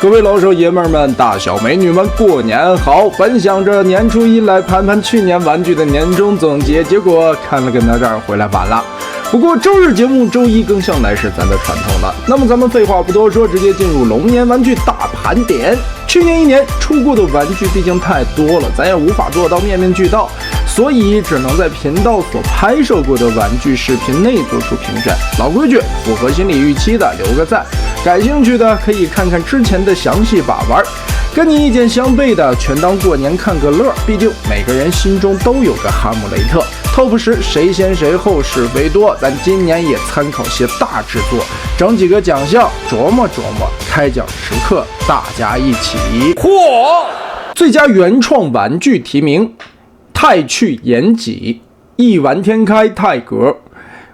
各位老少爷们们、大小美女们，过年好！本想着年初一来盘盘去年玩具的年终总结，结果看了个哪吒回来晚了。不过周日节目周一更向来是咱的传统了。那么咱们废话不多说，直接进入龙年玩具大盘点。去年一年出过的玩具毕竟太多了，咱也无法做到面面俱到，所以只能在频道所拍摄过的玩具视频内做出评选。老规矩，符合心理预期的留个赞，感兴趣的可以看看之前的详细把玩。跟你意见相悖的，全当过年看个乐。毕竟每个人心中都有个哈姆雷特。Top 10谁先谁后是非多，咱今年也参考些大制作，整几个奖项琢磨琢磨。开奖时刻，大家一起。最佳原创玩具提名：太去延纪、亿万天开泰格、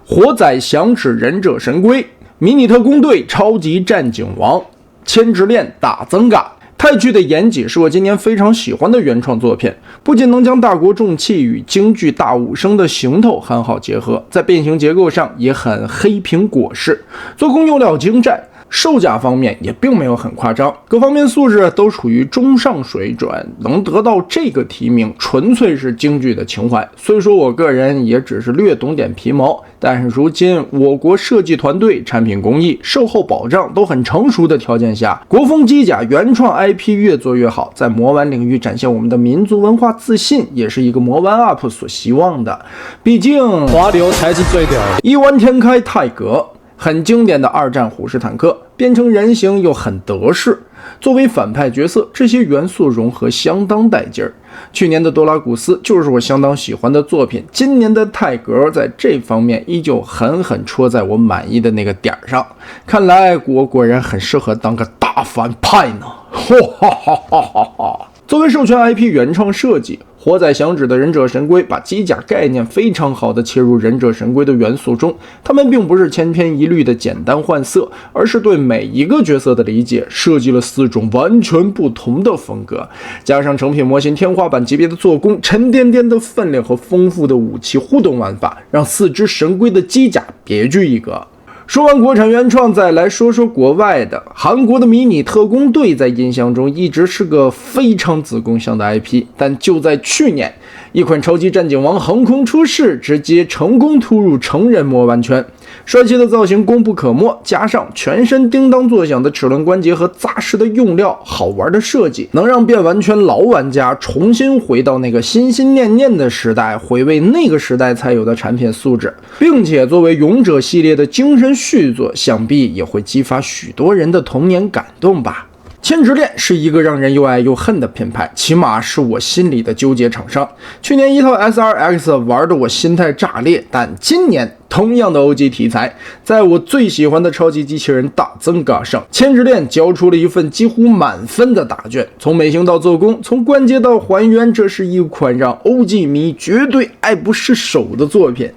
火仔响指忍者神龟、迷你特工队超级战警王、千之恋大增嘎。太去的延纪是我今年非常喜欢的原创作品，不仅能将大国重器与京剧大武生的行头很好结合，在变形结构上也很黑苹果式，做工用料精湛，售价方面也并没有很夸张，各方面素质都处于中上水准，能得到这个提名纯粹是京剧的情怀。虽说我个人也只是略懂点皮毛，但是如今我国设计团队、产品工艺、售后保障都很成熟的条件下，国风机甲原创 IP 越做越好，在魔玩领域展现我们的民族文化自信，也是一个魔玩 UP 所希望的。毕竟华流才是最屌的。亿万天开泰格很经典的二战虎式坦克，变成人形又很德式，作为反派角色，这些元素融合相当带劲儿。去年的多拉古斯就是我相当喜欢的作品，今年的泰格在这方面依旧狠狠戳在我满意的那个点上。看来我果然很适合当个大反派呢！哈哈哈哈哈！作为授权 IP 原创设计，火仔响指的忍者神龟把机甲概念非常好的切入忍者神龟的元素中，他们并不是千篇一律的简单换色，而是对每一个角色的理解，设计了4种完全不同的风格，加上成品模型天花板级别的做工、沉甸甸的分量和丰富的武器互动玩法，让4只神龟的机甲别具一格。说完国产原创，再来说说国外的。韩国的迷你特工队在印象中一直是个非常子宫向的 IP， 但就在去年，一款超级战警王横空出世，直接成功突入成人魔玩圈。帅气的造型功不可没，加上全身叮当作响的齿轮关节和扎实的用料，好玩的设计，能让变玩圈老玩家重新回到那个心心念念的时代，回味那个时代才有的产品素质，并且作为勇者系列的精神续作，想必也会激发许多人的童年感动吧。千之恋是一个让人又爱又恨的品牌，起码是我心里的纠结厂商。去年一套 SRX 玩得我心态炸裂，但今年同样的 OG 题材，在我最喜欢的超级机器人大增嘎上，千之恋交出了一份几乎满分的答卷，从美型到做工，从关节到还原，这是一款让 OG 迷绝对爱不释手的作品。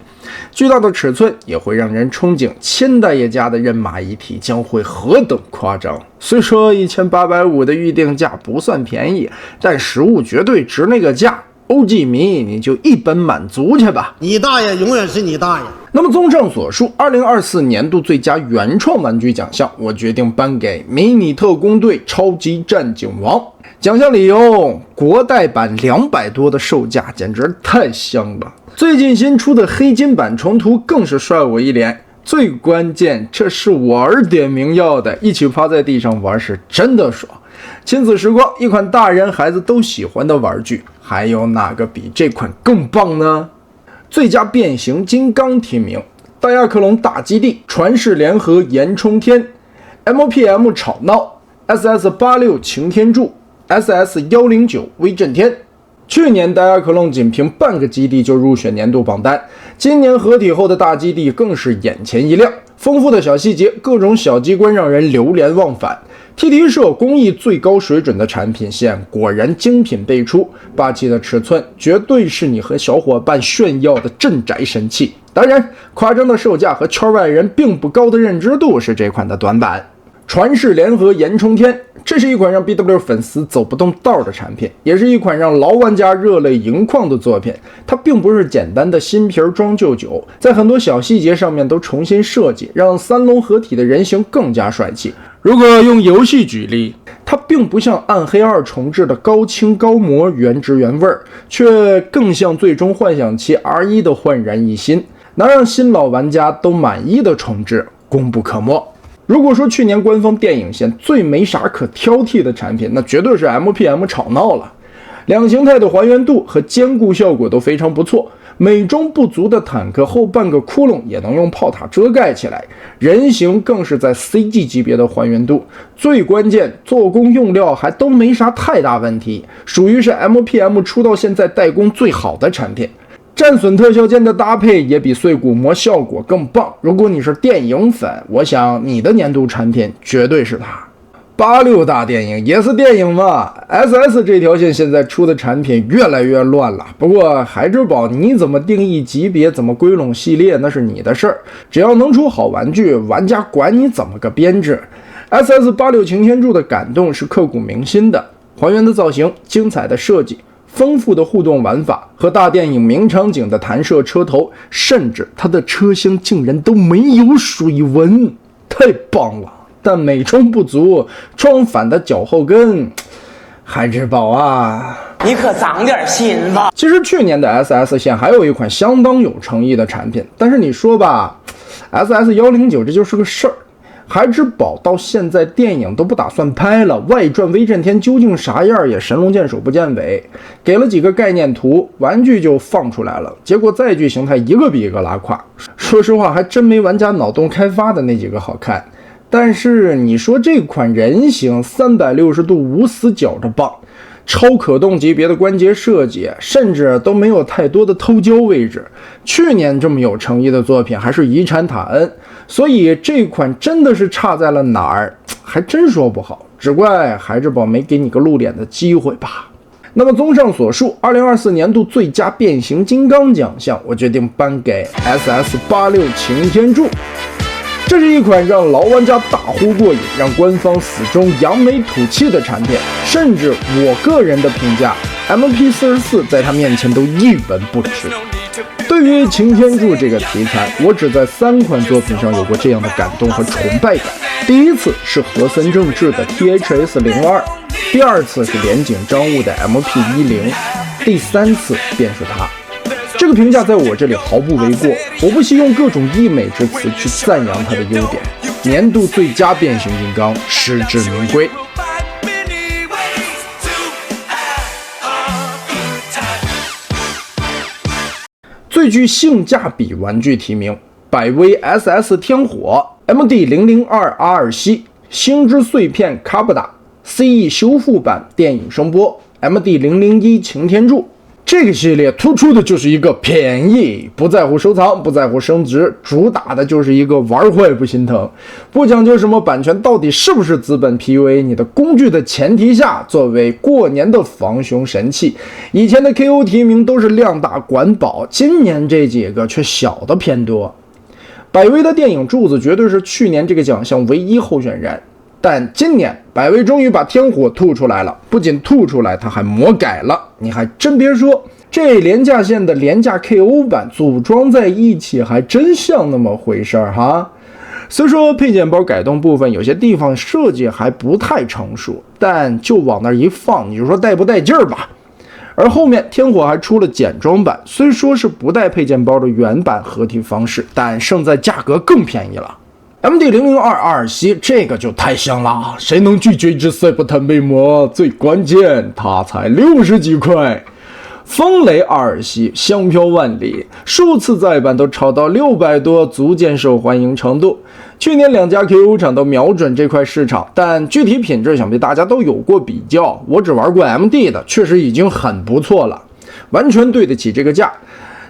巨大的尺寸也会让人憧憬千代爷家的人马一体将会何等夸张。虽说1850的预定价不算便宜，但实物绝对值那个价。OG 迷你就一本满足去吧，你大爷永远是你大爷。那么综上所述，2024年度最佳原创玩具奖项，我决定颁给迷你特工队超级战警王。奖项理由，国代版200多的售价简直太香了，最近新出的黑金版重涂更是帅我一脸。最关键，这是我儿点名要的，一起趴在地上玩是真的爽。亲子时光，一款大人孩子都喜欢的玩具，还有哪个比这款更棒呢？最佳变形金刚提名：大亚克隆大基地、传世联合岩冲天、MPM 吵闹、SS86 擎天柱、SS109 威震天。去年大亚克隆仅凭半个基地就入选年度榜单，今年合体后的大基地更是眼前一亮，丰富的小细节，各种小机关让人流连忘返。TT 社工艺最高水准的产品线果然精品辈出，霸气的尺寸绝对是你和小伙伴炫耀的镇宅神器。当然，夸张的售价和圈外人并不高的认知度是这款的短板。传世联合岩冲天，这是一款让 BW 粉丝走不动道的产品，也是一款让老玩家热泪盈眶的作品。它并不是简单的新皮装旧酒，在很多小细节上面都重新设计，让三龙合体的人形更加帅气。如果用游戏举例，它并不像《暗黑2》重置的高清高模原汁原味，却更像最终幻想七 R1 的焕然一新，能让新老玩家都满意的重置，功不可没。如果说去年官方电影线最没啥可挑剔的产品，那绝对是 MPM 吵闹了。两形态的还原度和坚固效果都非常不错，美中不足的坦克后半个窟窿也能用炮塔遮盖起来，人形更是在 CG 级别的还原度，最关键做工用料还都没啥太大问题，属于是 MPM 出到现在代工最好的产品。战损特效间的搭配也比碎骨魔效果更棒，如果你是电影粉，我想你的年度产品绝对是它。86大电影也是电影嘛 ，SS 这条线现在出的产品越来越乱了。不过孩之宝你怎么定义级别，怎么归拢系列，那是你的事儿。只要能出好玩具，玩家管你怎么个编制。SS86 擎天柱的感动是刻骨铭心的，还原的造型，精彩的设计，丰富的互动玩法和大电影名场景的弹射车头，甚至它的车厢竟然都没有水纹，太棒了。但美中不足，撞反的脚后跟，孩之宝啊，你可长点心吧。其实去年的 SS 线还有一款相当有诚意的产品，但是你说吧 ，SS109 这就是个事儿。孩之宝到现在电影都不打算拍了，外传威震天究竟啥样也神龙见首不见尾，给了几个概念图，玩具就放出来了，结果载具形态一个比一个拉胯。说实话，还真没玩家脑洞开发的那几个好看。但是你说这款人形360度无死角的棒，超可动级别的关节设计，甚至都没有太多的偷焦位置。去年这么有诚意的作品还是遗产塔恩，所以这款真的是差在了哪儿，还真说不好，只怪孩之宝没给你个露脸的机会吧。那么综上所述，2024年度最佳变形金刚奖项，我决定颁给 SS86 擎天柱。这是一款让老玩家大呼过瘾，让官方死忠扬眉吐气的产品，甚至我个人的评价 MP44 在它面前都一文不值。对于擎天柱这个题材，我只在3款作品上有过这样的感动和崇拜感。第一次是和森正治的 THS-02， 第二次是连井彰悟的 MP10， 第三次便是它。这个评价在我这里毫不为过，我不惜用各种溢美之词去赞扬它的优点。年度最佳变形金刚实至名归。最具性价比玩具提名：百威 SS 天火、MD002R 西、星之碎片卡布达、CE 修复版电影声波、MD001 擎天柱。这个系列突出的就是一个便宜，不在乎收藏，不在乎升值，主打的就是一个玩坏不心疼，不讲究什么版权到底是不是资本 PUA 你的工具的前提下，作为过年的防凶神器。以前的 KO 提名都是量大管饱，今年这几个却小的偏多。百威的电影柱子绝对是去年这个奖项唯一候选人，但今年百威终于把天火吐出来了，不仅吐出来，它还魔改了。你还真别说，这廉价线的廉价 KO 版组装在一起还真像那么回事儿哈。虽说配件包改动部分有些地方设计还不太成熟，但就往那一放，你就说带不带劲儿吧。而后面天火还出了简装版，虽说是不带配件包的原版合体方式，但胜在价格更便宜了。MD002R 西这个就太香了，谁能拒绝一只赛博坦贝魔？最关键它才60几块。风雷2系香飘万里，数次再版都炒到600多，足见受欢迎程度。去年2家 KO 厂都瞄准这块市场，但具体品质想必大家都有过比较，我只玩过 MD 的，确实已经很不错了，完全对得起这个价。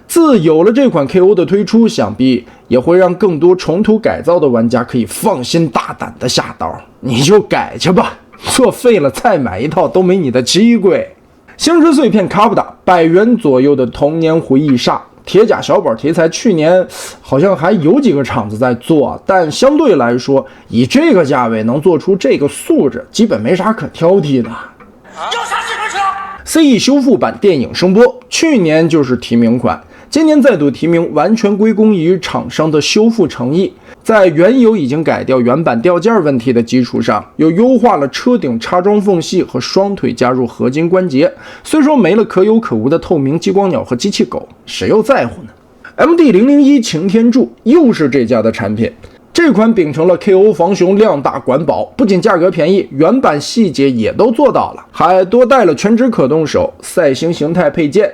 自有了这款 KO 的推出，想必也会让更多重涂改造的玩家可以放心大胆的下刀，你就改去吧，作废了再买一套都没你的机贵。星之碎片卡布达100元左右的童年回忆杀，铁甲小宝题材去年好像还有几个厂子在做，但相对来说以这个价位能做出这个素质，基本没啥可挑剔的。有啥事说？ CE 修复版电影声波去年就是提名款，今年再度提名，完全归功于厂商的修复诚意。在原有已经改掉原版吊件问题的基础上，又优化了车顶插装缝隙和双腿加入合金关节。虽说没了可有可无的透明激光鸟和机器狗，谁又在乎呢？ MD001 擎天柱又是这家的产品。这款秉承了 KO 防熊量大管饱，不仅价格便宜，原版细节也都做到了，还多带了全指可动手、赛星形态配件。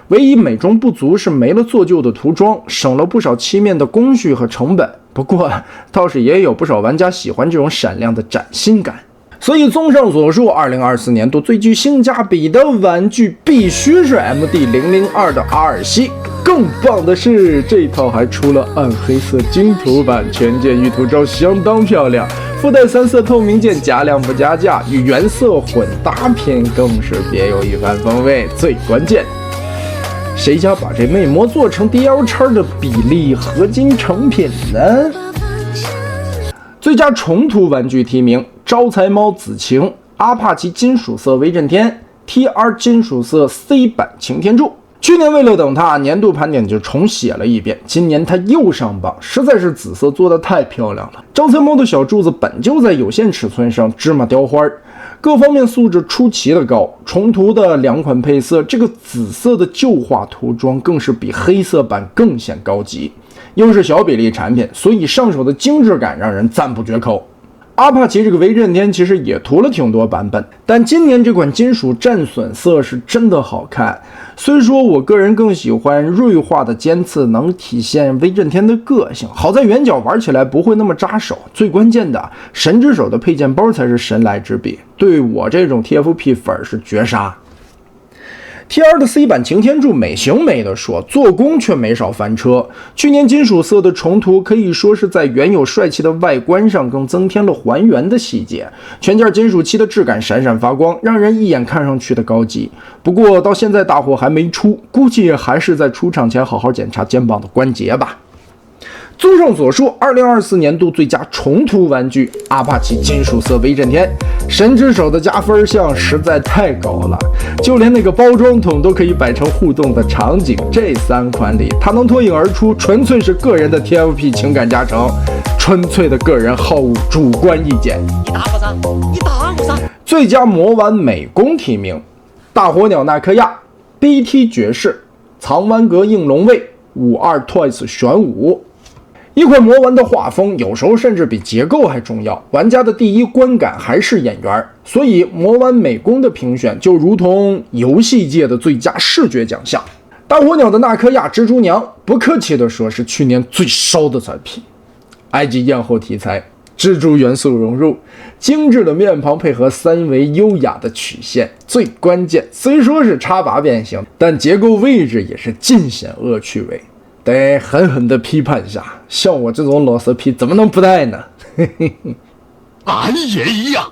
唯一美中不足是没了做旧的涂装，省了不少漆面的工序和成本。不过倒是也有不少玩家喜欢这种闪亮的崭新感。所以综上所述，2024年度最具性价比的玩具必须是 MD002 的 R 系。更棒的是，这套还出了暗黑色晶涂版，全件玉涂招相当漂亮，附带3色透明件，加量不加价，与原色混搭片更是别有一番风味。最关键，谁家把这魅魔做成 DL 叉的比例合金成品呢？最佳重涂玩具提名：招财猫紫晴、阿帕奇金属色威震天、TR 金属色 C 版擎天柱。去年为了等它，年度盘点就重写了一遍，今年它又上榜，实在是紫色做的太漂亮了。招财猫的小柱子本就在有限尺寸上芝麻雕花，各方面素质出奇的高。重涂的2款配色，这个紫色的旧化涂装更是比黑色版更显高级。又是小比例产品，所以上手的精致感让人赞不绝口。阿帕奇这个威震天其实也涂了挺多版本，但今年这款金属战损色是真的好看。虽说我个人更喜欢锐化的尖刺，能体现威震天的个性。好在圆角玩起来不会那么扎手，最关键的神之手的配件包才是神来之笔，对我这种 TFP 粉是绝杀。TR 的 C 版擎天柱美型没得说，做工却没少翻车。去年金属色的重涂可以说是在原有帅气的外观上更增添了还原的细节，全件金属漆的质感闪闪发光，让人一眼看上去的高级。不过到现在大货还没出，估计还是在出厂前好好检查肩膀的关节吧。综上所述，2024年度最佳重涂玩具阿帕奇金属色威震天，神之手的加分项实在太高了，就连那个包装桶都可以摆成互动的场景。这3款里，它能脱颖而出，纯粹是个人的 TFP 情感加成，纯粹的个人好恶主观意见。你打我噻，你打我噻！最佳魔丸美工提名：大火鸟纳克亚、BT 爵士、藏湾阁应龙卫、52 Toys 玄武。一款魔丸的画风有时候甚至比结构还重要，玩家的第一观感还是眼缘，所以魔丸美工的评选就如同游戏界的最佳视觉奖项。大火鸟的纳克亚蜘蛛娘，不客气地说是去年最烧的产品。埃及艳后题材，蜘蛛元素融入，精致的面庞配合3维优雅的曲线，最关键虽说是插拔变形，但结构位置也是尽显恶趣味。得狠狠地批判一下，像我这种老色批怎么能不带呢？俺也一样。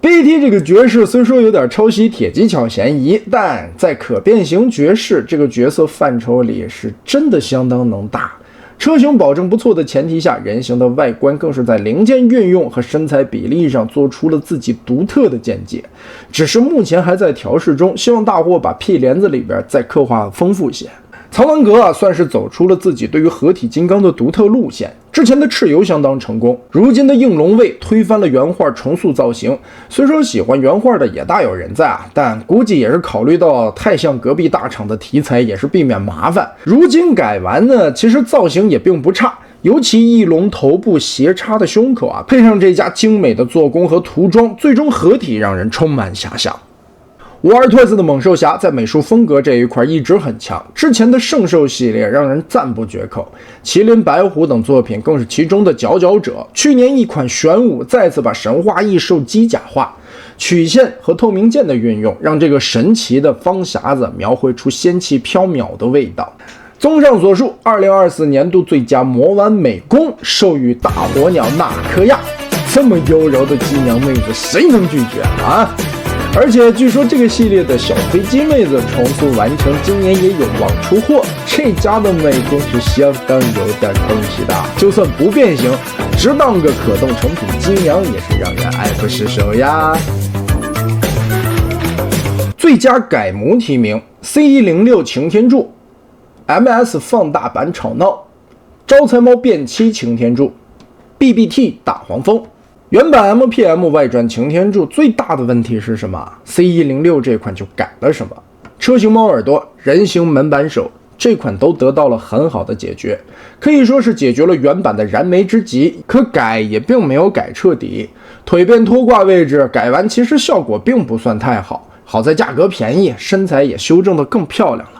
BT 这个爵士虽说有点抄袭铁技巧嫌疑，但在可变形爵士这个角色范畴里是真的相当能打。车型保证不错的前提下，人形的外观更是在零件运用和身材比例上做出了自己独特的见解。只是目前还在调试中，希望大货把屁帘子里边再刻画丰富些。藏湾阁算是走出了自己对于合体金刚的独特路线，之前的蚩尤相当成功，如今的应龙卫推翻了原画重塑造型。虽说喜欢原画的也大有人在啊，但估计也是考虑到太像隔壁大厂的题材，也是避免麻烦。如今改完呢，其实造型也并不差，尤其翼龙头部斜插的胸口啊，配上这家精美的做工和涂装，最终合体让人充满遐想。52 Toys 的猛兽侠在美术风格这一块一直很强，之前的圣兽系列让人赞不绝口，麒麟、白虎等作品更是其中的佼佼者。去年一款玄武再次把神话异兽机甲化，曲线和透明剑的运用让这个神奇的方匣子描绘出仙气飘渺的味道。综上所述，2024年度最佳魔丸美工授予大火鸟纳克亚，这么妖娆的机娘妹子谁能拒绝啊？而且据说这个系列的小飞机妹子重塑完成，今年也有望出货。这家的美工是相当有点东西的，就算不变形，只当个可动成品机娘也是让人爱不释手呀。最佳改模提名：C106擎天柱、MS 放大版吵闹，招财猫变漆擎天柱， BBT 大黄蜂。原版 MPM 外传擎天柱最大的问题是什么？ C106 这款就改了什么？车型猫耳朵、人形门把手这款都得到了很好的解决，可以说是解决了原版的燃眉之急，可改也并没有改彻底。腿变拖挂位置改完其实效果并不算太好，好在价格便宜，身材也修正得更漂亮了。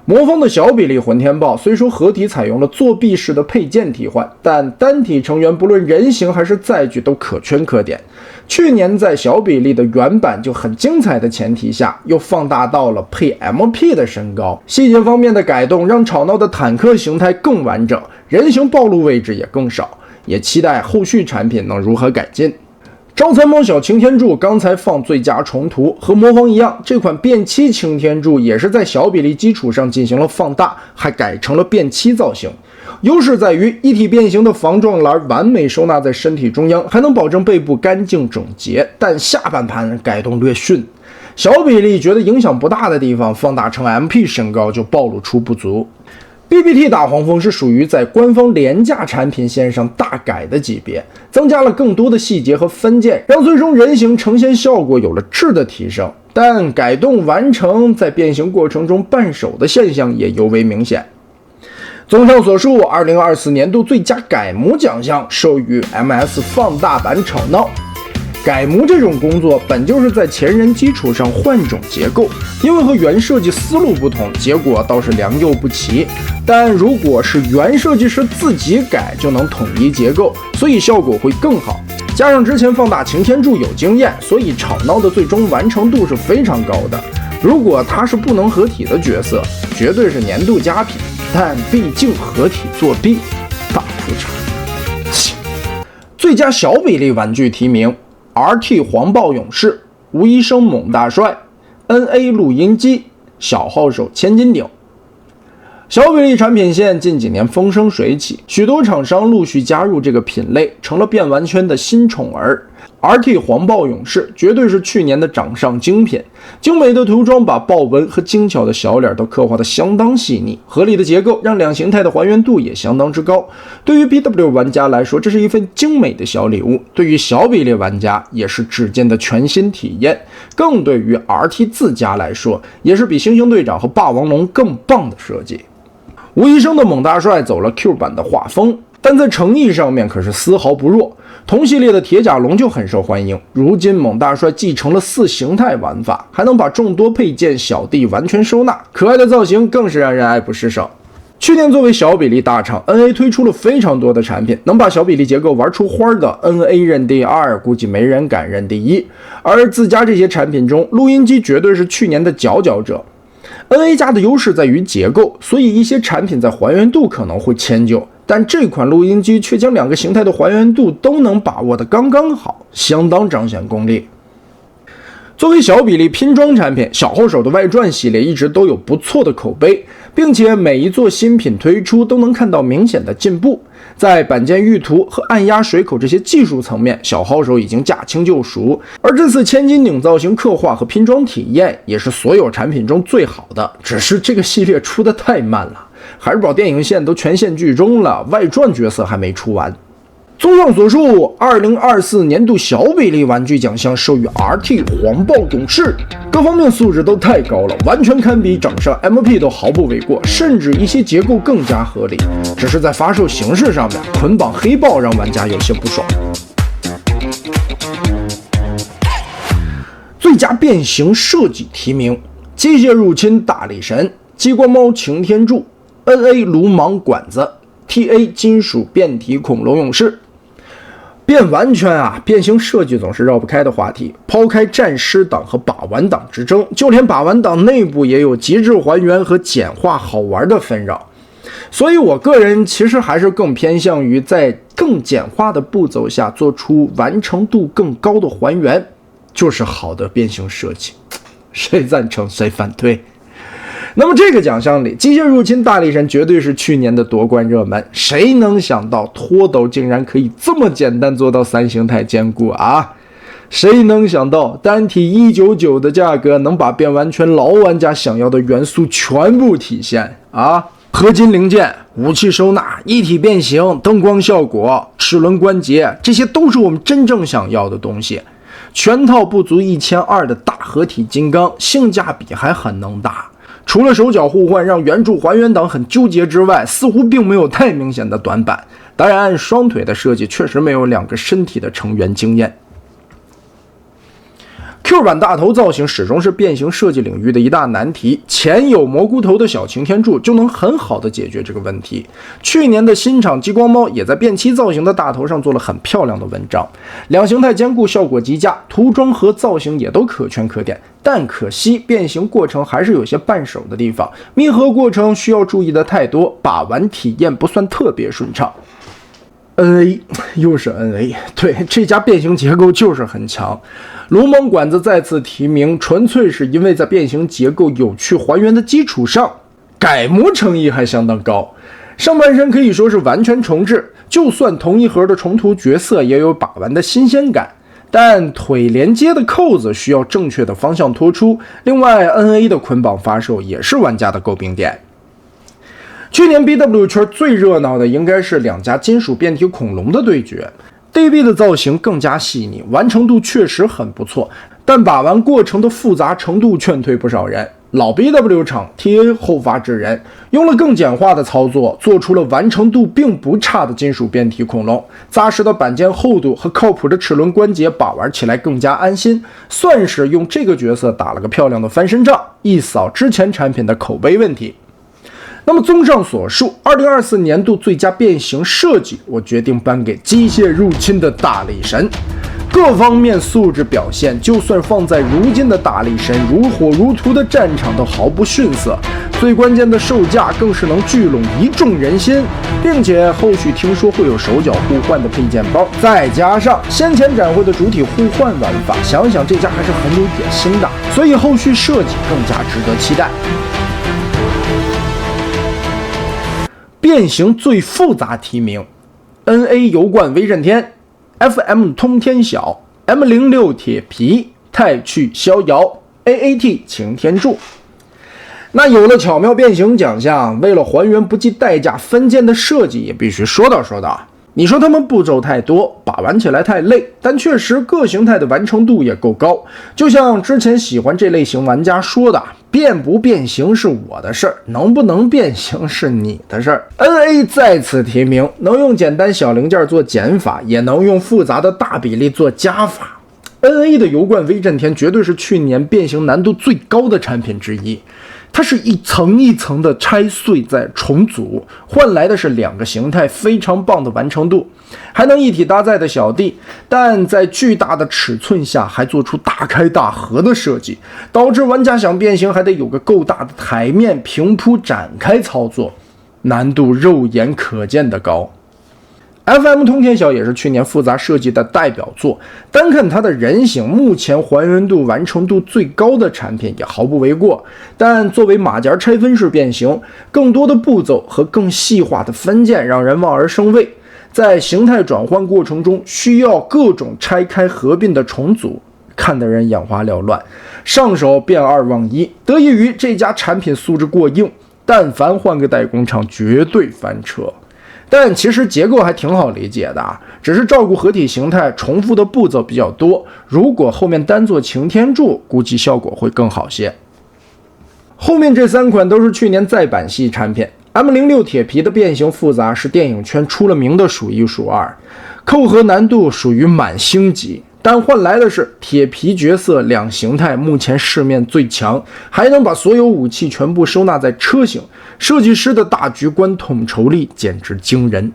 魔方的小比例混天豹虽说合体采用了作弊式的配件替换，但单体成员不论人形还是载具都可圈可点。去年在小比例的原版就很精彩的前提下，又放大到了配 MP 的身高，细节方面的改动让吵闹的坦克形态更完整，人形暴露位置也更少，也期待后续产品能如何改进。招财猫小擎天柱刚才放最佳重涂，和魔方一样，这款变漆擎天柱也是在小比例基础上进行了放大，还改成了变漆造型。优势在于一体变形的防撞栏完美收纳在身体中央，还能保证背部干净整洁，但下半盘改动略逊。小比例觉得影响不大的地方，放大成 MP 身高就暴露出不足。BBT 大黄蜂是属于在官方廉价产品线上大改的级别，增加了更多的细节和分件，让最终人形呈现效果有了质的提升。但改动完成，在变形过程中半手的现象也尤为明显。综上所述，2024年度最佳改模奖项授予 MS 放大版吵闹。改模这种工作本就是在前人基础上换种结构，因为和原设计思路不同，结果倒是良莠不齐。但如果是原设计师自己改，就能统一结构，所以效果会更好。加上之前放大擎天柱有经验，所以吵闹的最终完成度是非常高的。如果他是不能合体的角色，绝对是年度佳品。但毕竟合体作弊，大裤衩。最佳小比例玩具提名：RT 黄豹勇士、吴医生猛大帅、NA 录音机、小号手千斤顶。小比例产品线近几年风生水起，许多厂商陆续加入这个品类，成了变玩圈的新宠儿。RT 黄豹勇士绝对是去年的掌上精品，精美的涂装把豹纹和精巧的小脸都刻画得相当细腻，合理的结构让两形态的还原度也相当之高。对于 BW 玩家来说，这是一份精美的小礼物；对于小比例玩家，也是至今的全新体验。更对于 RT 自家来说，也是比猩猩队长和霸王龙更棒的设计。吴医生的猛大帅走了 Q 版的画风，但在诚意上面可是丝毫不弱。同系列的铁甲龙就很受欢迎，如今猛大帅继承了4形态玩法，还能把众多配件小弟完全收纳，可爱的造型更是让人爱不释手。去年作为小比例大厂 ，NA 推出了非常多的产品，能把小比例结构玩出花的 NA 认第2，估计没人敢认第1。而自家这些产品中，录音机绝对是去年的佼佼者。NA 家的优势在于结构，所以一些产品在还原度可能会迁就，但这款录音机却将2个形态的还原度都能把握得刚刚好，相当彰显功力。作为小比例拼装产品，小号手的外传系列一直都有不错的口碑，并且每一座新品推出都能看到明显的进步。在板件预涂和按压水口这些技术层面，小号手已经驾轻就熟。而这次千斤顶造型刻画和拼装体验也是所有产品中最好的，只是这个系列出得太慢了，海之宝电影线都全线剧终了，外传角色还没出完。综上所述，2024年度小比例玩具奖项授予 RT 黄豹勇士，各方面素质都太高了，完全堪比掌上 MP 都毫不为过，甚至一些结构更加合理，只是在发售形式上面捆绑黑豹让玩家有些不爽。最佳变形设计提名：机械入侵大力神、激光猫擎天柱、NA 鲁莽管子、TA 金属变体恐龙勇士。变玩圈啊，变形设计总是绕不开的话题。抛开战尸党和把玩党之争，就连把玩党内部也有极致还原和简化好玩的纷扰。所以我个人其实还是更偏向于在更简化的步骤下做出完成度更高的还原，就是好的变形设计。谁赞成谁反对？那么这个奖项里，机械入侵大力神绝对是去年的夺冠热门。谁能想到脱斗竟然可以这么简单做到3形态兼顾啊？谁能想到单体199的价格能把变完圈老玩家想要的元素全部体现啊？合金零件、武器收纳、一体变形、灯光效果、齿轮关节，这些都是我们真正想要的东西。全套不足1200的大合体金刚，性价比还很能打。除了手脚互换让原著还原档很纠结之外，似乎并没有太明显的短板。当然，双腿的设计确实没有两个身体的成员惊艳。Q 版大头造型始终是变形设计领域的一大难题，前有蘑菇头的小擎天柱就能很好的解决这个问题。去年的新厂激光猫也在变漆造型的大头上做了很漂亮的文章，两形态兼顾效果极佳，涂装和造型也都可圈可点。但可惜变形过程还是有些半手的地方，密合过程需要注意的太多，把玩体验不算特别顺畅。NA 又是 NA， 对，这家变形结构就是很强。鲁莽管子再次提名，纯粹是因为在变形结构有趣还原的基础上，改模诚意还相当高。上半身可以说是完全重置，就算同一盒的重涂角色也有把玩的新鲜感。但腿连接的扣子需要正确的方向脱出，另外 NA 的捆绑发售也是玩家的诟病点。去年 BW 圈最热闹的应该是两家金属变体恐龙的对决。DB 的造型更加细腻，完成度确实很不错，但把玩过程的复杂程度劝退不少人。老 BW 厂 TA 后发制人，用了更简化的操作，做出了完成度并不差的金属变体恐龙，扎实的板件厚度和靠谱的齿轮关节，把玩起来更加安心，算是用这个角色打了个漂亮的翻身仗，一扫之前产品的口碑问题。那么综上所述，2024年度最佳变形设计，我决定颁给机械入侵的大力神。各方面素质表现，就算放在如今的大力神如火如荼的战场都毫不逊色。最关键的售价更是能聚拢一众人心，并且后续听说会有手脚互换的配件包，再加上先前展会的主体互换玩法，想想这家还是很有野心的，所以后续设计更加值得期待。变形最复杂提名 ：NA 油罐威震天、FM 通天晓、M06 铁皮、太去逍遥、AAT 擎天柱。那有了巧妙变形奖项，为了还原不计代价分件的设计，也必须说道。你说他们步骤太多，把玩起来太累，但确实各形态的完成度也够高。就像之前喜欢这类型玩家说的，变不变形是我的事儿，能不能变形是你的事儿。NA 再次提名，能用简单小零件做减法，也能用复杂的大比例做加法。NA 的油罐威震天绝对是去年变形难度最高的产品之一。它是一层一层的拆碎再重组，换来的是两个形态非常棒的完成度，还能一体搭载的小弟，但在巨大的尺寸下还做出大开大合的设计，导致玩家想变形还得有个够大的台面平铺展开操作，难度肉眼可见的高。FM 通天晓也是去年复杂设计的代表作，单看它的人形，目前还原度完成度最高的产品也毫不为过。但作为马甲拆分式变形，更多的步骤和更细化的分件让人望而生畏，在形态转换过程中需要各种拆开合并的重组，看得人眼花缭乱，上手变二忘一。得益于这家产品素质过硬，但凡换个代工厂绝对翻车。但其实结构还挺好理解的啊，只是照顾合体形态重复的步骤比较多，如果后面单做擎天柱，估计效果会更好些。后面这三款都是去年再版系产品， M06 铁皮的变形复杂是电影圈出了名的数一数二，扣合难度属于满星级，但换来的是铁皮角色两形态目前市面最强，还能把所有武器全部收纳在车型，设计师的大局观统筹力简直惊人。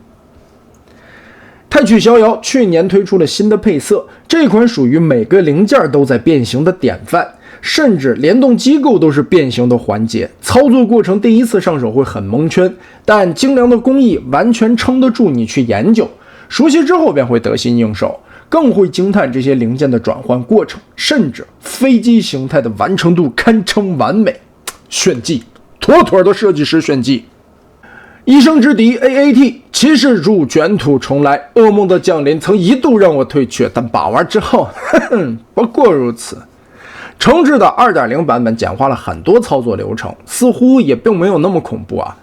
太去逍遥去年推出了新的配色，这款属于每个零件都在变形的典范，甚至联动机构都是变形的环节，操作过程第一次上手会很蒙圈，但精良的工艺完全撑得住你去研究，熟悉之后便会得心应手，更会惊叹这些零件的转换过程，甚至飞机形态的完成度堪称完美，炫技，妥妥的设计师炫技。一生之敌 AAT 骑士柱卷土重来，噩梦的降临曾一度让我退却，但把玩之后不过如此。重置的 2.0 版本简化了很多操作流程，似乎也并没有那么恐怖啊。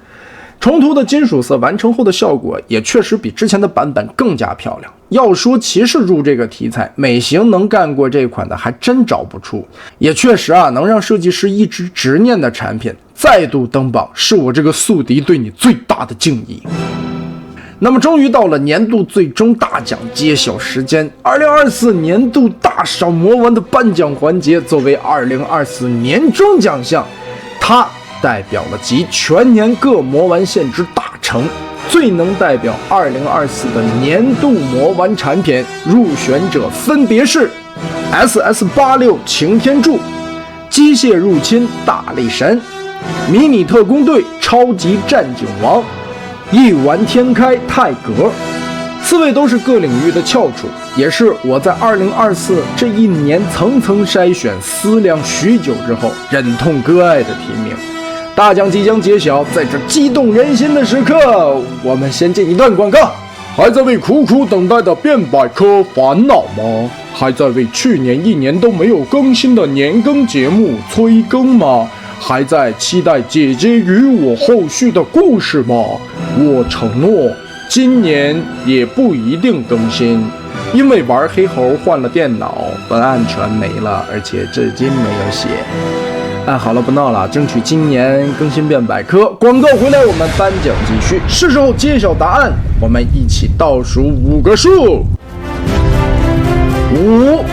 重涂的金属色完成后的效果也确实比之前的版本更加漂亮。要说骑士柱这个题材，美型能干过这款的还真找不出。也确实能让设计师一直执念的产品再度登榜，是我这个宿敌对你最大的敬意。那么终于到了年度最终大奖揭晓时间，2024年度大赏魔丸的颁奖环节，作为2024年终奖项，它代表了集全年各魔丸线之大成，最能代表2024的年度魔丸产品。入选者分别是 SS86 擎天柱、机械入侵大力神、迷你特工队超级战警王、一丸天开泰格。4位都是各领域的翘楚，也是我在2024这一年层层筛选思量许久之后忍痛割爱的提名。大奖即将揭晓，在这激动人心的时刻，我们先进一段广告。还在为苦苦等待的变百科烦恼吗？还在为去年1年都没有更新的年更节目催更吗？还在期待姐姐与我后续的故事吗？我承诺今年也不一定更新，因为玩黑猴换了电脑，文案全没了，而且至今没有写。好了，不闹了，争取今年更新变百科。广告回来，我们颁奖继续，是时候揭晓答案，我们一起倒数5个数：5、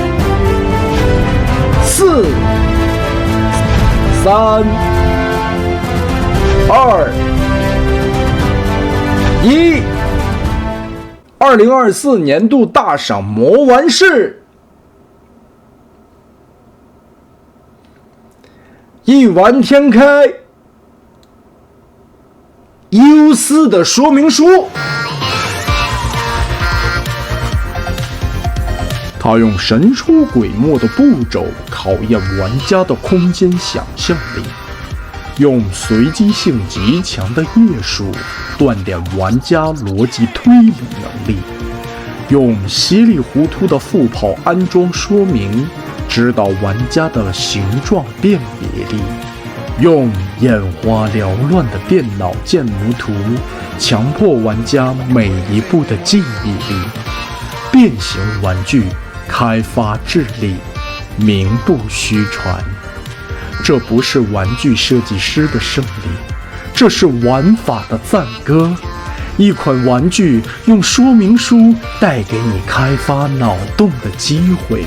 4、3、2、1。2024年度大赏魔丸是一丸天开 U4 的说明书。它用神出鬼没的步骤考验玩家的空间想象力，用随机性极强的页数锻炼玩家逻辑推理能力，用稀里糊涂的副跑安装说明指导玩家的形状辨别力，用眼花缭乱的电脑建模图强迫玩家每一步的记忆力。变形玩具开发智力名不虚传。这不是玩具设计师的胜利，这是玩法的赞歌。一款玩具用说明书带给你开发脑洞的机会，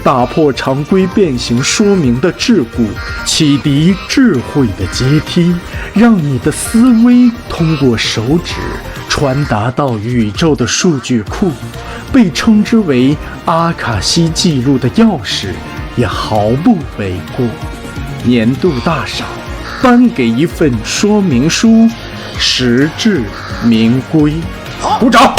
打破常规变形说明的桎梏，启迪智慧的阶梯，让你的思维通过手指传达到宇宙的数据库。被称之为阿卡西记录的钥匙也毫不为过。年度大赏颁给一份说明书，实至名归。鼓掌。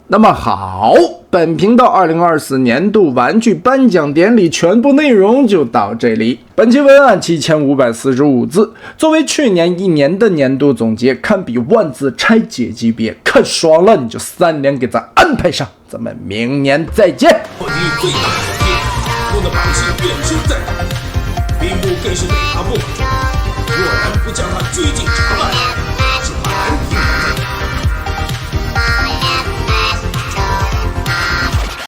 那么好，本频道2024年度玩具颁奖典礼全部内容就到这里。本期文案7545字，作为去年1年的年度总结，堪比万字拆解级别。看爽了你就3连给咱安排上，咱们明年再见。火力最大的天，我的百姓怨声载道，兵部更是雷打不满，若然不将他拘禁查办，